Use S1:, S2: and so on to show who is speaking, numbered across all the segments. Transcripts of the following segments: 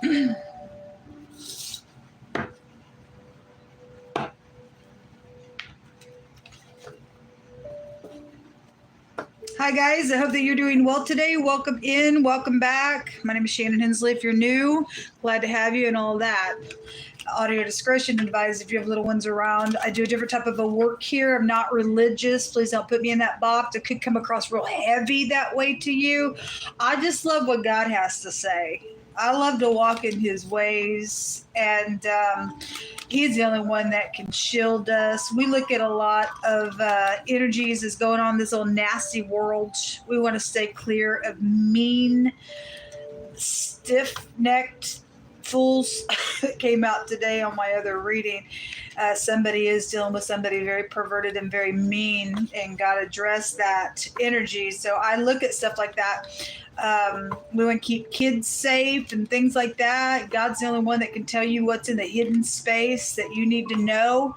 S1: Hi guys, I hope that you're doing well today. Welcome in, welcome back. My name is Shannon Hensley. If you're new, glad to have you and all that. Audio discretion advised if you have little ones around. I do a different type of a work here. I'm not religious. Please don't put me in that box. It could come across real heavy that way to you. I just love what God has to say. I love to walk in his ways, and he's the only one that can shield us. We look at a lot of energies that's going on in this old nasty world. We want to stay clear of mean, stiff-necked fools. It came out today on my other reading. Somebody is dealing with somebody very perverted and very mean, and God addressed that energy. So I look at stuff like that. We want to keep kids safe and things like that. God's the only one that can tell you what's in the hidden space that you need to know,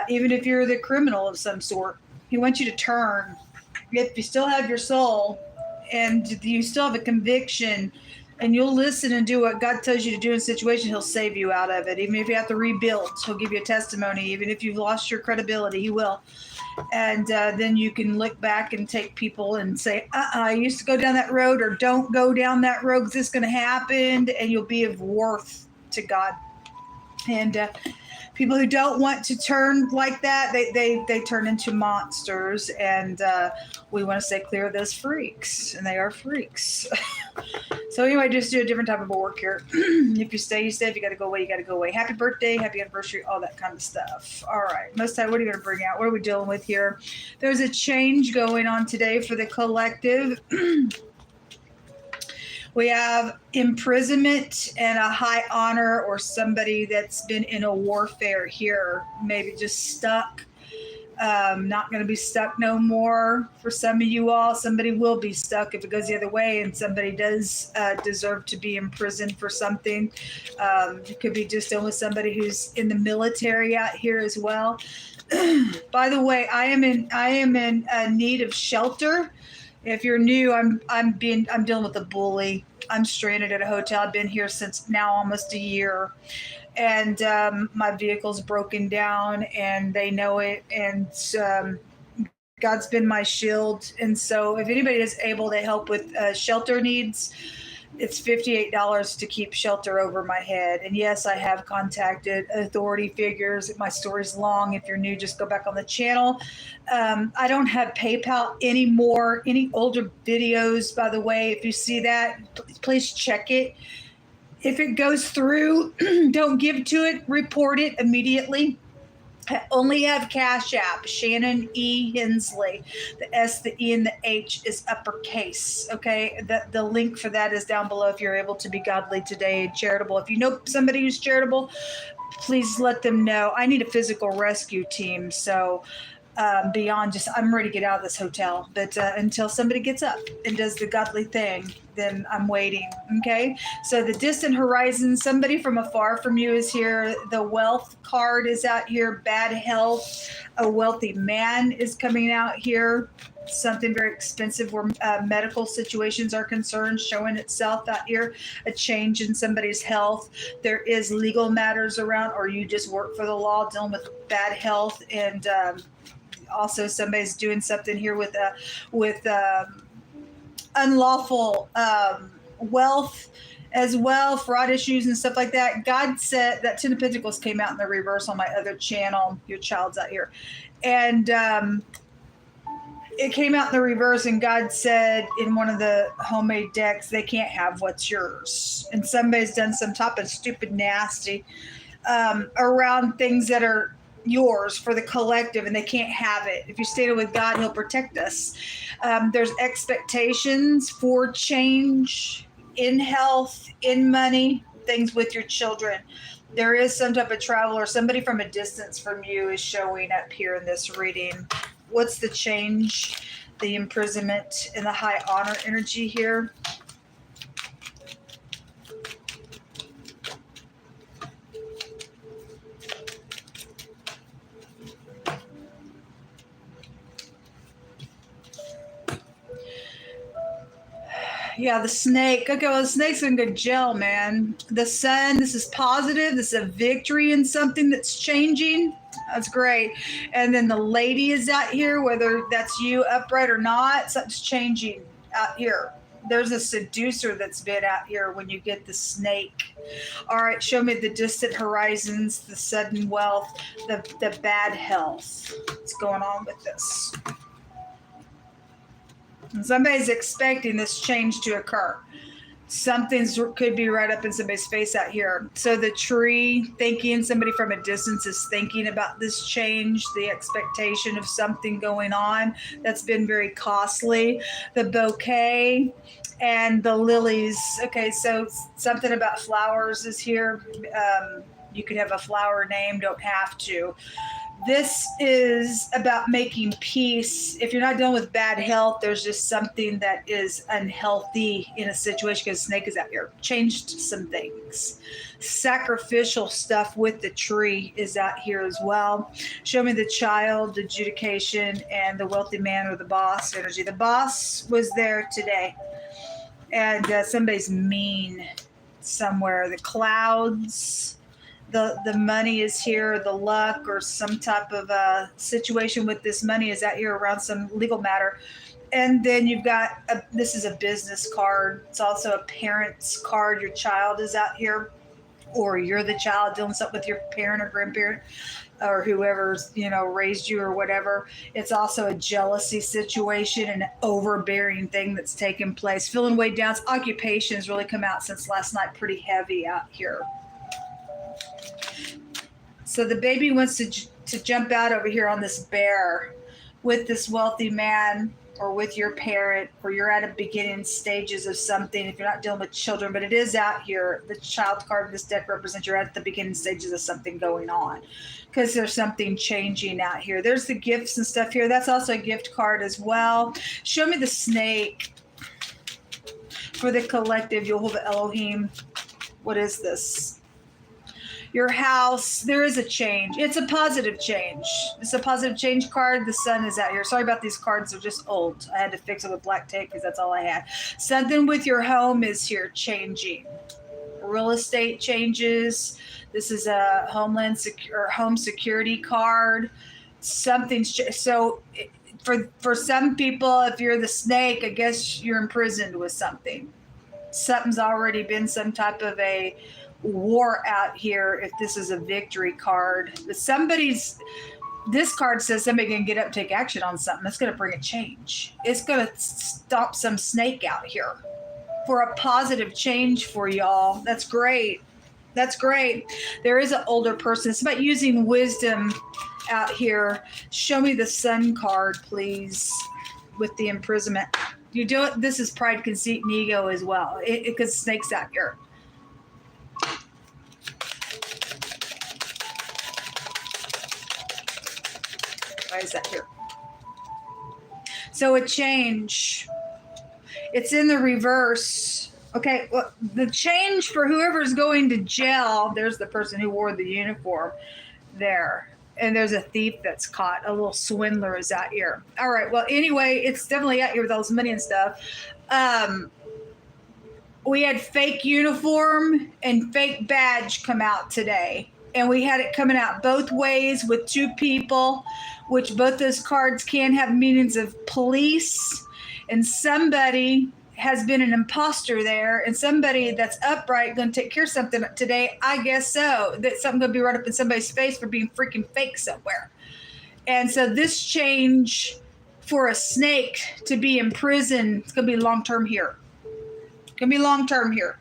S1: even if you're the criminal of some sort. He wants you to turn. If you still have your soul and you still have a conviction, and you'll listen and do what God tells you to do in a situation, he'll save you out of it. Even if you have to rebuild, he'll give you a testimony. Even if you've lost your credibility, he will. And then you can look back and take people and say, I used to go down that road, or don't go down that road because this is going to happen, and you'll be of worth to God. And people who don't want to turn like that, they turn into monsters, and we want to stay clear of those freaks, and they are freaks. So anyway, just do a different type of work here. If you stay, you stay. If you got to go away, you got to go away. Happy birthday, happy anniversary, all that kind of stuff. All right, Most High, what are you going to bring out? What are we dealing with here? There's a change going on today for the collective. We have imprisonment and a high honor, or somebody that's been in a warfare here, maybe just stuck. Not going to be stuck no more for some of you all. Somebody will be stuck if it goes the other way, and somebody does deserve to be imprisoned for something. It could be just dealing with somebody who's in the military out here as well. By the way, I am in need of shelter. If you're new, I'm dealing with a bully. I'm stranded at a hotel. I've been here since now almost a year, and my vehicle's broken down, and they know it. And God's been my shield. And so, if anybody is able to help with shelter needs, it's $58 to keep shelter over my head. And yes, I have contacted authority figures. My story's long. If you're new, just go back on the channel. I don't have PayPal anymore. Any older videos, by the way, if you see that, please check it. If it goes through, don't give to it. Report it immediately. I only have Cash App, ShannonEHensley. The S, the E, and the H is uppercase. Okay, the link for that is down below if you're able to be godly today and charitable. If you know somebody who's charitable, please let them know. I need a physical rescue team. So beyond just, I'm ready to get out of this hotel. But until somebody gets up and does the godly thing, then I'm waiting. Okay. So the distant horizon, somebody from afar from you is here. The wealth card is out here. Bad health. A wealthy man is coming out here. Something very expensive where medical situations are concerned, showing itself out here. A change in somebody's health. There is legal matters around, or you just work for the law dealing with bad health. And also somebody's doing something here with unlawful wealth as well, fraud issues and stuff like that. God said that 10 of Pentacles came out in the reverse on my other channel. Your child's out here. And it came out in the reverse, and God said in one of the homemade decks, they can't have what's yours. And somebody's done some type of stupid nasty around things that are yours for the collective, and they can't have it. If you stay with God, he'll protect us. There's expectations for change in health, in money, things with your children. There is some type of travel, or somebody from a distance from you is showing up here in this reading. What's the change, the imprisonment, and the high honor energy here? Yeah, the snake. Okay, well, the snake's in good gel, man. The sun, this is positive. This is a victory in something that's changing. That's great. And then the lady is out here, whether that's you upright or not, something's changing out here. There's a seducer that's been out here when you get the snake. All right, show me the distant horizons, the sudden wealth, the bad health. What's going on with this? And somebody's expecting this change to occur. Something's could be right up in somebody's face out here. So the tree thinking, somebody from a distance is thinking about this change, the expectation of something going on that's been very costly. The bouquet and the lilies. Okay, so something about flowers is here. You could have a flower name, don't have to. This is about making peace. If you're not dealing with bad health, there's just something that is unhealthy in a situation because snake is out here. Changed some things. Sacrificial stuff with the tree is out here as well. Show me the child, adjudication, and the wealthy man or the boss energy. The boss was there today. And somebody's mean somewhere. The clouds. The money is here, the luck or some type of situation with this money is out here around some legal matter. And then you've got, this is a business card. It's also a parent's card. Your child is out here, or you're the child dealing something with your parent or grandparent or whoever's, raised you or whatever. It's also a jealousy situation and an overbearing thing that's taken place. Feeling weighed down. Occupations really come out since last night, pretty heavy out here. So the baby wants to jump out over here on this bear with this wealthy man or with your parent, or you're at a beginning stages of something if you're not dealing with children, but it is out here. The child card in this deck represents you're at the beginning stages of something going on because there's something changing out here. There's the gifts and stuff here. That's also a gift card as well. Show me the snake for the collective. Yehovah Elohim. What is this? Your house, there is a change. It's a positive change. It's a positive change card. The sun is out here. Sorry about these cards. They're just old. I had to fix it with black tape because that's all I had. Something with your home is here changing. Real estate changes. This is a home security card. Something's so for some people, if you're the snake, I guess you're imprisoned with something. Something's already been some type of a war out here. If this is a victory card, this card says somebody can get up and take action on something that's going to bring a change. It's going to stop some snake out here for a positive change for y'all. That's great. That's great. There is an older person. It's about using wisdom out here. Show me the sun card, please, with the imprisonment. You do it. This is pride, conceit, and ego as well. Because snake's out here. Why is that here? So a change. It's in the reverse. Okay, well, the change for whoever's going to jail, there's the person who wore the uniform there. And there's a thief that's caught. A little swindler is out here. All right, well, anyway, it's definitely out here with all this money and stuff. We had fake uniform and fake badge come out today. And we had it coming out both ways with two people, which both those cards can have meanings of police. And somebody has been an imposter there, and somebody that's upright going to take care of something today. I guess so. That something going to be right up in somebody's face for being freaking fake somewhere. And so this change for a snake to be in prison, it's going to be long-term here. It's going to be long-term here.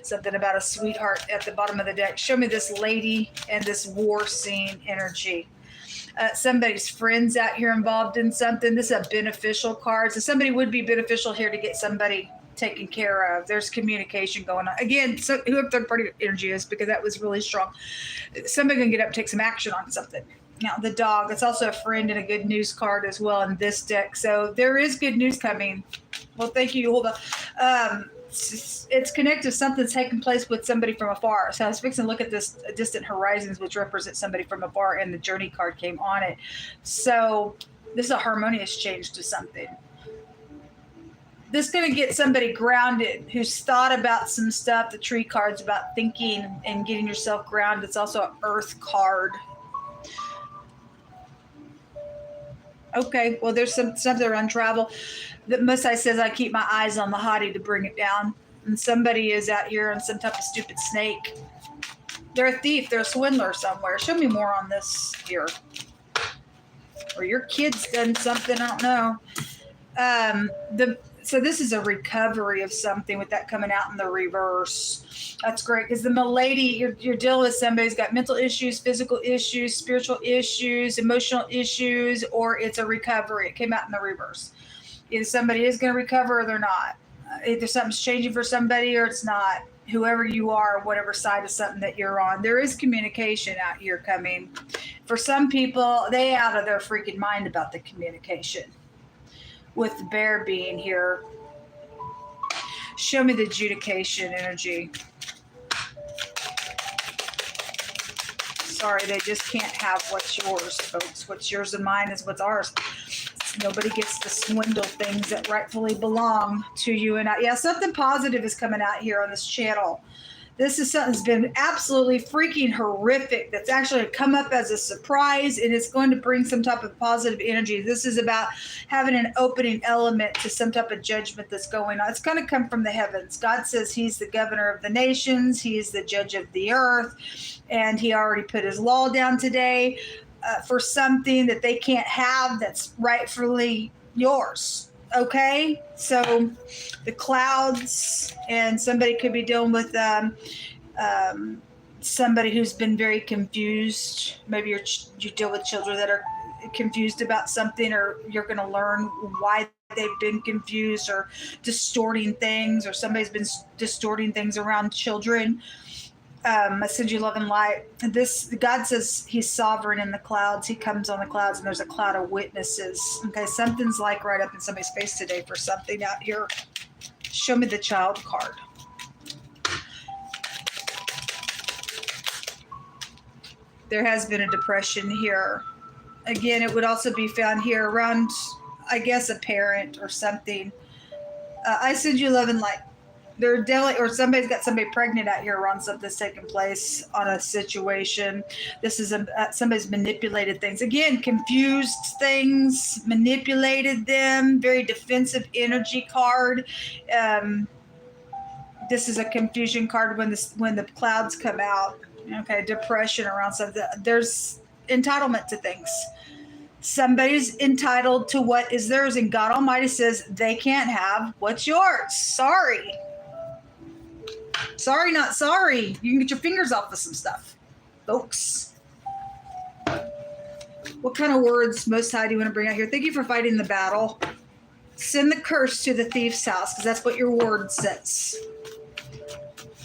S1: Something about a sweetheart at the bottom of the deck. Show me this lady and this war scene energy. Somebody's friends out here involved in something. This is a beneficial card. So somebody would be beneficial here to get somebody taken care of. There's communication going on. Again, so whoever third party energy is, because that was really strong. Somebody can get up and take some action on something. Now, the dog, it's also a friend and a good news card as well in this deck. So there is good news coming. Well, thank you. Hold on. It's connected to something taking place with somebody from afar. So I was fixing to look at this distant horizons, which represents somebody from afar, and the journey card came on it. So this is a harmonious change to something. this is going to get somebody grounded who's thought about some stuff. The tree card's about thinking and getting yourself grounded. It's also an earth card. Okay, well, there's some stuff that are on travel. That Musai says I keep my eyes on the hottie to bring it down. And somebody is out here on some type of stupid snake. They're a thief. They're a swindler somewhere. Show me more on this here. Or your kid's done something. I don't know. So this is a recovery of something with that coming out in the reverse. That's great because the milady, you're dealing with somebody who's got mental issues, physical issues, spiritual issues, emotional issues, or it's a recovery. It came out in the reverse. Either somebody is going to recover or they're not. Either something's changing for somebody or it's not. Whoever you are, whatever side of something that you're on, there is communication out here coming. For some people, they out of their freaking mind about the communication. With the bear being here, show me the adjudication energy. Sorry, they just can't have what's yours, folks. What's yours and mine is what's ours. Nobody gets to swindle things that rightfully belong to you and I. Yeah, something positive is coming out here on this channel. This is something that's been absolutely freaking horrific that's actually come up as a surprise, and it's going to bring some type of positive energy. This is about having an opening element to some type of judgment that's going on. It's going to come from the heavens. God says he's the governor of the nations. He is the judge of the earth, and he already put his law down today for something that they can't have that's rightfully yours. Okay, so the clouds, and somebody could be dealing with somebody who's been very confused. Maybe you deal with children that are confused about something, or you're going to learn why they've been confused or distorting things, or somebody's been distorting things around children. I send you love and light. God says he's sovereign in the clouds. He comes on the clouds, and there's a cloud of witnesses. Okay, something's like right up in somebody's face today for something out here. Show me the child card. There has been a depression here. Again, it would also be found here around, I guess, a parent or something. I send you love and light. They're or somebody's got somebody pregnant out here around something that's taking place on a situation. This is somebody's manipulated things. Again, confused things, manipulated them. Very defensive energy card. This is a confusion card when the clouds come out. Okay, depression around something. There's entitlement to things. Somebody's entitled to what is theirs, and God Almighty says they can't have what's yours. Sorry. Sorry, not sorry. You can get your fingers off of some stuff, folks. What kind of words, Most High, do you want to bring out here? Thank you for fighting the battle. Send the curse to the thief's house, because that's what your word says.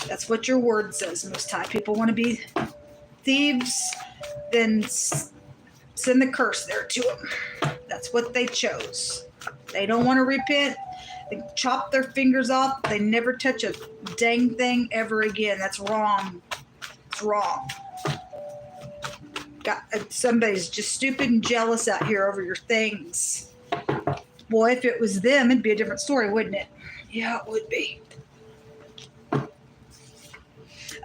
S1: That's what your word says, Most High. People want to be thieves, then send the curse there to them. That's what they chose. They don't want to repent. They chop their fingers off. They never touch a dang thing ever again. That's wrong. It's wrong. Somebody's just stupid and jealous out here over your things. Boy, if it was them, it'd be a different story, wouldn't it? Yeah, it would be.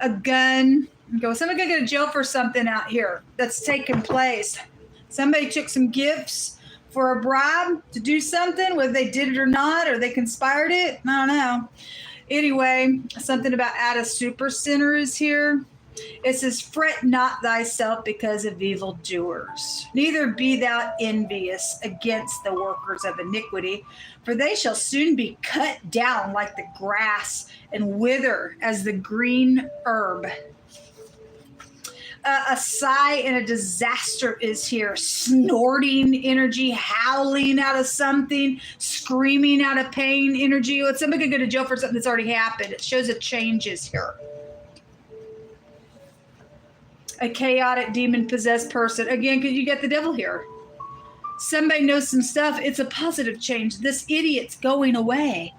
S1: A gun. Okay, somebody gonna go to jail for something out here that's taking place. Somebody took some gifts for a bribe to do something, whether they did it or not, or they conspired it. I don't know. Anyway, something about at a super center is here. It says, fret not thyself because of evildoers. Neither be thou envious against the workers of iniquity, for they shall soon be cut down like the grass and wither as the green herb. A sigh and a disaster is here. Snorting energy, howling out of something, screaming out of pain energy. Somebody could go to jail for something that's already happened. It shows a change is here. A chaotic demon-possessed person. Again, because you get the devil here. Somebody knows some stuff. It's a positive change. This idiot's going away.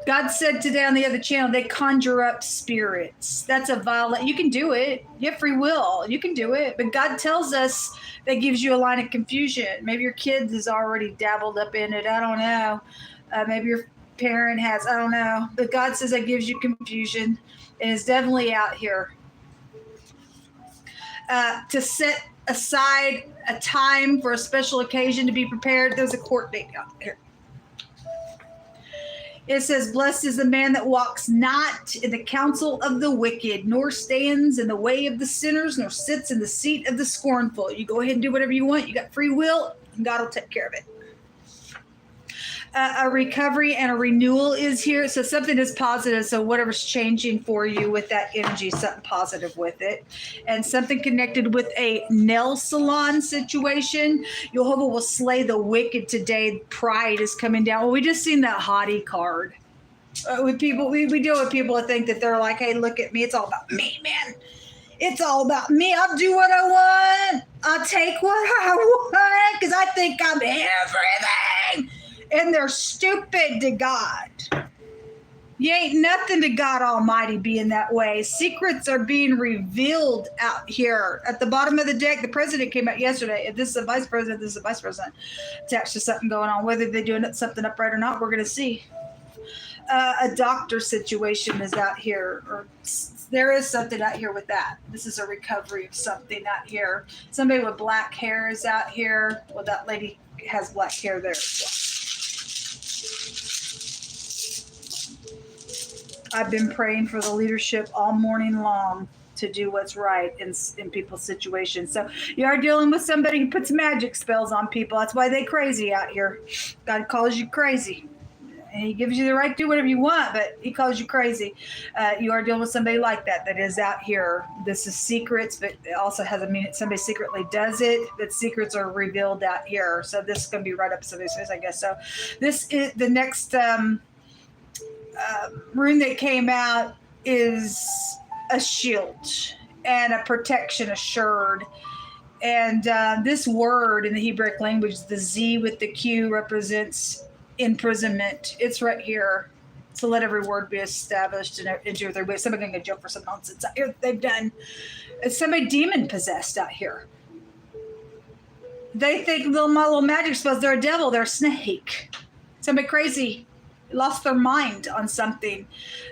S1: God said today on the other channel, they conjure up spirits. That's a violent. You can do it. You have free will. You can do it. But God tells us that gives you a line of confusion. Maybe your kid has already dabbled up in it. I don't know. Maybe your parent has. I don't know. But God says that gives you confusion, and it's definitely out here. To set aside a time for a special occasion to be prepared. There's a court date out here. It says, blessed is the man that walks not in the counsel of the wicked, nor stands in the way of the sinners, nor sits in the seat of the scornful. You go ahead and do whatever you want. You got free will, and God will take care of it. A recovery and a renewal is here. So something is positive. So whatever's changing for you with that energy, something positive with it. And something connected with a nail salon situation. Jehovah will slay the wicked today. Pride is coming down. Well, we just seen that haughty card. With people, we deal with people that think that they're like, hey, look at me. It's all about me, man. It's all about me. I'll do what I want. I'll take what I want because I think I'm everything. And they're stupid to God. You ain't nothing to God Almighty being that way. Secrets are being revealed out here. At the bottom of the deck, the president came out yesterday. If this is a vice president, this is a vice president. Attached to something going on. Whether they're doing something upright or not, we're going to see. A doctor situation is out here. Or there is something out here with that. This is a recovery of something out here. Somebody with black hair is out here. Well, that lady has black hair there as well. I've been praying for the leadership all morning long to do what's right in people's situations. So you are dealing with somebody who puts magic spells on people. That's why they crazy out here. God calls you crazy. And he gives you the right to do whatever you want, but he calls you crazy. You are dealing with somebody like that is out here. This is secrets, but it also has a meaning. Somebody secretly does it, but secrets are revealed out here. So this is going to be right up somebody's face, I guess. So this is the next rune that came out is a shield and a protection assured. And this word in the Hebrew language, the Z with the Q, represents imprisonment. It's right here. So let every word be established and into their way. Somebody going to joke for some nonsense out here they've done. It's somebody demon possessed out here. They think my little magic spells, they're a devil, they're a snake. Somebody crazy. Lost their mind on something.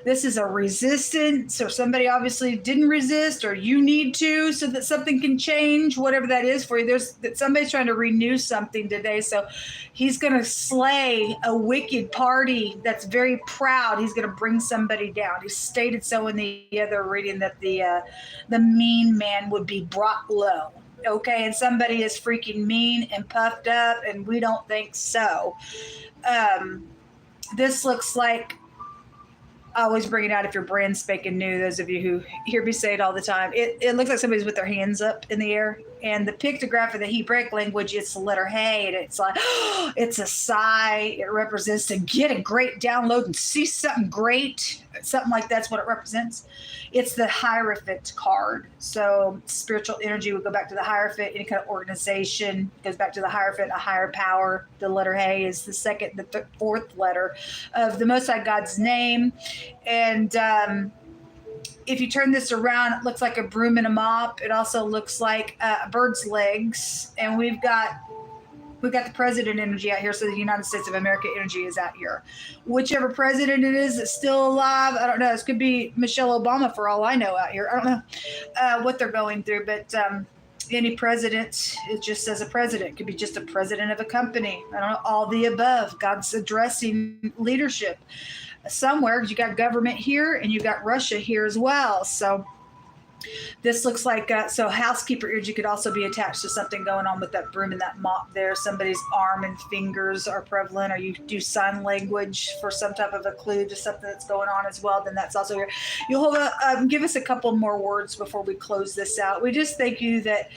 S1: This is a resistance, or somebody obviously didn't resist, or you need to, so that something can change, whatever that is for you. There's that somebody's trying to renew something today. So he's going to slay a wicked party that's very proud. He's going to bring somebody down. He stated so in the other reading that the mean man would be brought low. Okay, and somebody is freaking mean and puffed up, and we don't think so. This looks like, I always bring it out if you're brand spanking new, those of you who hear me say it all the time. It looks like somebody's with their hands up in the air. And the pictograph of the Hebrew language, it's the letter Hey, and it's like, oh, it's a sigh. It represents to get a great download and see something great. Something like that's what it represents. It's the Hierophant card. So spiritual energy would go back to the Hierophant. Any kind of organization goes back to the Hierophant, a higher power. The letter Hey is the second, the fourth letter of the Most High God's name. And if you turn this around, it looks like a broom and a mop. It also looks like a bird's legs. And we've got the president energy out here. So the United States of America energy is out here. Whichever president it is that's still alive, I don't know. This could be Michelle Obama for all I know out here. I don't know what they're going through, but any president, it just says a president. It could be just a president of a company. I don't know, all the above. God's addressing leadership somewhere, because you got government here and you got Russia here as well. So this looks like, so housekeeper energy could also be attached to something going on with that broom and that mop there. Somebody's arm and fingers are prevalent, or you do sign language for some type of a clue to something that's going on as well. Then that's also here. You'll give us a couple more words before we close this out. We just thank you that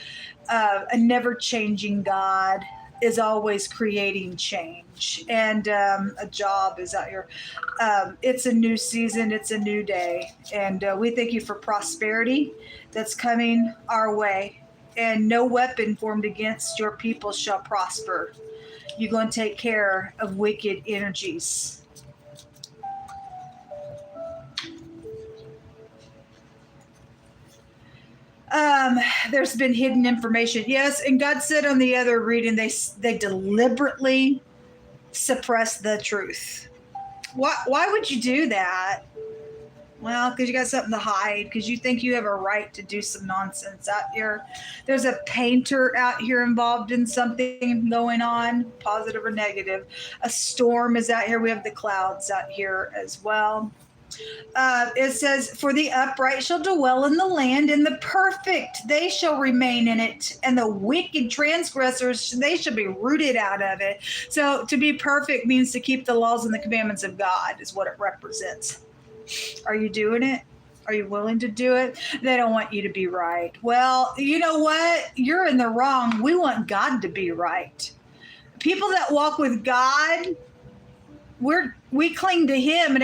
S1: a never-changing God is always creating change, and a job is out here. It's a new season. It's a new day. And we thank you for prosperity that's coming our way, and no weapon formed against your people shall prosper. You're going to take care of wicked energies. There's been hidden information. Yes, and God said on the other reading, they deliberately suppress the truth. Why would you do that? Well, because you got something to hide, because you think you have a right to do some nonsense out here. There's a painter out here involved in something going on, positive or negative. A storm is out here. We have the clouds out here as well. It says, for the upright shall dwell in the land, and the perfect, they shall remain in it, and the wicked transgressors, they shall be rooted out of it. So to be perfect means to keep the laws and the commandments of God is what it represents. Are you doing it? Are you willing to do it? They don't want you to be right. Well, you know what? You're in the wrong. We want God to be right. People that walk with God, we cling to him.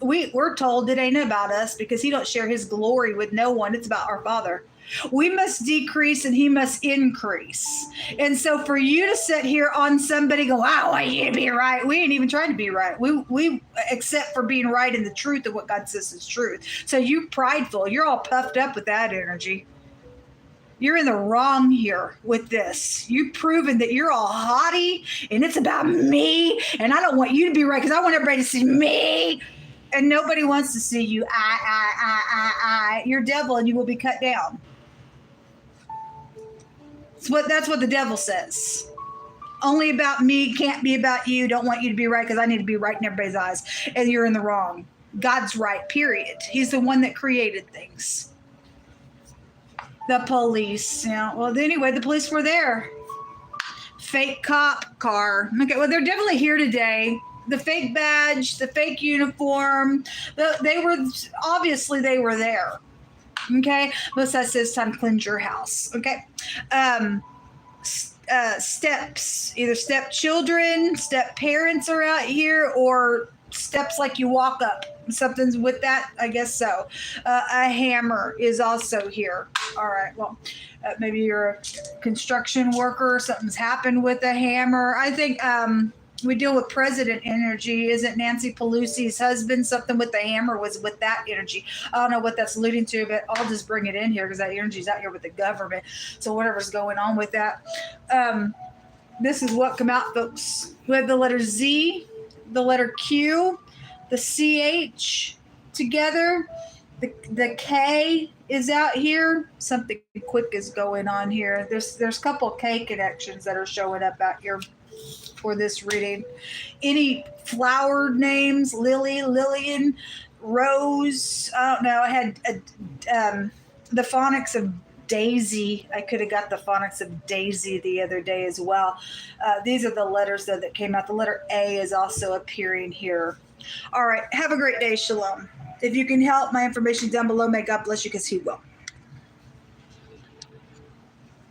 S1: We're told it ain't about us because he don't share his glory with no one. It's about our Father. We must decrease and he must increase. And so for you to sit here on somebody go, I want you to be right. We ain't even trying to be right. We accept for being right in the truth of what God says is truth. So you prideful, you're all puffed up with that energy. You're in the wrong here with this. You've proven that you're all haughty and it's about me. And I don't want you to be right because I want everybody to see me. And nobody wants to see you. I. You're devil and you will be cut down. That's what the devil says. Only about me, can't be about you. Don't want you to be right because I need to be right in everybody's eyes. And you're in the wrong. God's right, period. He's the one that created things. The police. Yeah. Well, anyway, the police were there. Fake cop car. Okay, well, they're definitely here today. The fake badge, the fake uniform. They were there. Okay, Melissa says time to cleanse your house. Okay, steps, either step children, step parents are out here, or steps like you walk up. Something's with that, I guess so. A hammer is also here. All right, well, maybe you're a construction worker. Something's happened with a hammer. I think we deal with president energy. Isn't Nancy Pelosi's husband something with the hammer was with that energy? I don't know what that's alluding to, but I'll just bring it in here because that energy's out here with the government. So whatever's going on with that. This is what come out, folks. We have the letter Z, the letter Q, the CH together. The K is out here. Something quick is going on here. There's a couple of K connections that are showing up out here for this reading. Any flower names? Lily, Lillian, Rose. I don't know. I had the phonics of Daisy. I could have got the phonics of Daisy the other day as well. These are the letters though that came out. The letter A is also appearing here. All right. Have a great day. Shalom. If you can help, my information down below. May God bless you because he will.